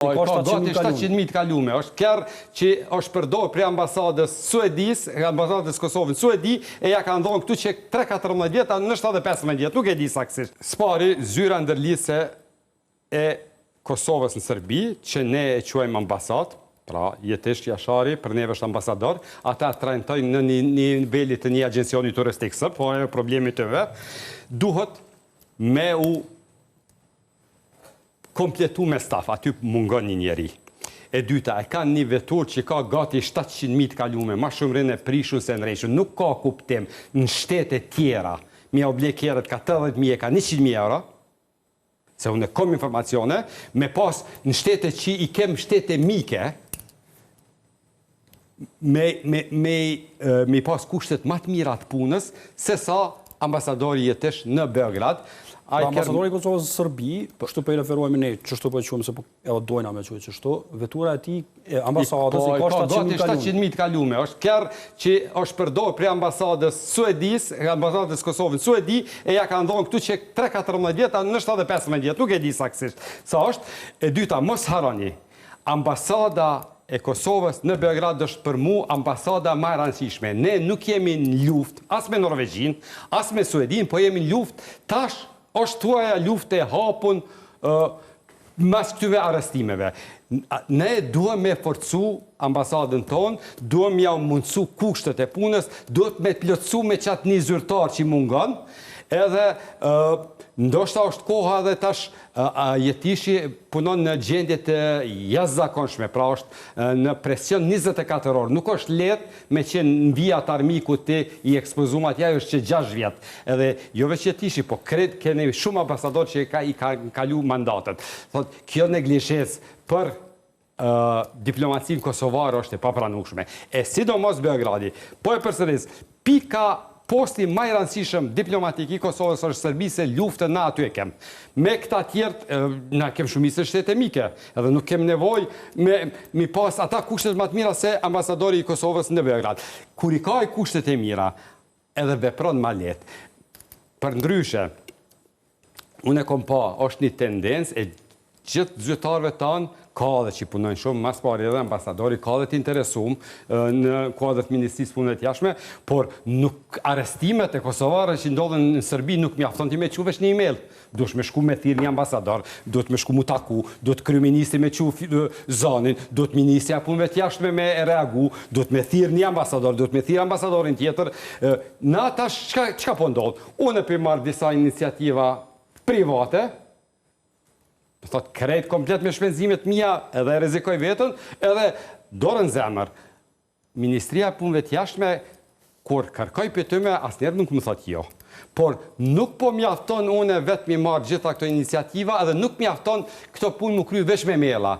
Ka gati 700.000 të kalume. Është kërë që është përdojë prej ambasadës Suedis, ambasadës Kosovën Suedi, e ja ka ndonë këtu që 3-14 vjetë, nështë edhe 15 vjetë, nuk e di saksisht. Spari, zyra ndërlise e Kosovës në Serbi, që ne e quajmë ambasadë, pra Jetesh Jashari, për neve është ambasador, ata trajtojnë në një nivelit të një agencioni turistikë, po e problemi të vetë, duhet me u kompletu me staf, aty mungon një njeri. E dyta, e kanë një vetur që ka gati 700.000 të kalume, ma shumë rinë e prishu se në rejshu. Nuk ka kuptim në shtete tjera, mi oblek kjerët ka 80.000 e ka 100.000 euro, se unë e kom informacione, me pas në shtete që i kem shtete mike, me pas kushtet ma të mirat punës, se sa ambasadori Jetesh në Beograd. Ambasadori i Kosovës në Serbi, kështu po i referuemi ne, qështu po e quajmë se po e dojna me quajë qështu, vetura e tij ambasadës i ka 700.000 të kalume. Është kërë që është përdojë prej ambasadës Suedis, ambasadës Kosovën Suedi, e ja ka ndonë këtu që 3-14 vjetë, nështë edhe 15 vjetë, nuk e di saksisht. Sa është, e dyta, mos harani, ambasada e Kosovës në Beograd është për mu ambasada ma rëndësishme. Ne nuk jemi në luft, as me Norvegjin, as me Suedin, po jemi në luft tash është tuaja lufte hapun mas këtyve arrestimeve. Ne duhem me forcu ambasadën tonë, duhem ja mundësu kushtet e punës, duhet me plotësu me qatë një zyrtar që i mungon, edhe ndoshta është koha dhe tash Jetishi punon në gjendje të jashtëzakonshme, pra është në presion 24 orë. Nuk është lehtë me qenë në vijat armiku të i ekspozuar atje, është që 6 vjet. Edhe jo veç Jetishi, po keni shumë ambasador që i ka kalu mandatet. Thotë, kjo neglizhencë për diplomacinë kosovare është e papranueshme. E sidomos Beogradi. Po e përsëris, pika posti ma i rëndësishëm diplomatik i Kosovës është Serbi, se luftën na aty e kem. Me këta tjertë, na kem shumicë shtete mike, edhe nuk kem nevoj mi pas ata kushtet më të mira se ambasadori i Kosovës në Beograd. Kur i ka i kushtet e mira, edhe vepron ma letë. Për ndryshe, unë e kom pa, është një tendencë e gjithë zyrtarëve tanë, ka dhe që punojnë shumë, mas pari edhe ambasadori, ka dhe të interesum në kuadrët Ministrisë Punëve të Jashtme, por nuk arrestimet e kosovare që ndodhen në Serbi nuk mjafton ti me quvesh një email. Duhet me shku me thirr një ambasador, duhet me shku mu taku, duhet kryeministri me qu zonin, duhet Ministria e Punëve të Jashtme me reagu, duhet me thirr një ambasador, duhet me thirr ambasadorin tjetër. Në ata çka po ndodh? Unë e marr disa iniciativa private, thot krejt komplet me shpenzimet mia, edhe rrezikoj vetën, edhe dorën zemër. Ministria e Punëve të Jashtme, kur kërkoj për tyme, asnjëherë nuk më thot jo. Por nuk po mjafton unë vetë mi marrë gjitha këto iniciativa, edhe nuk mjafton këto punë më kry veç me maila.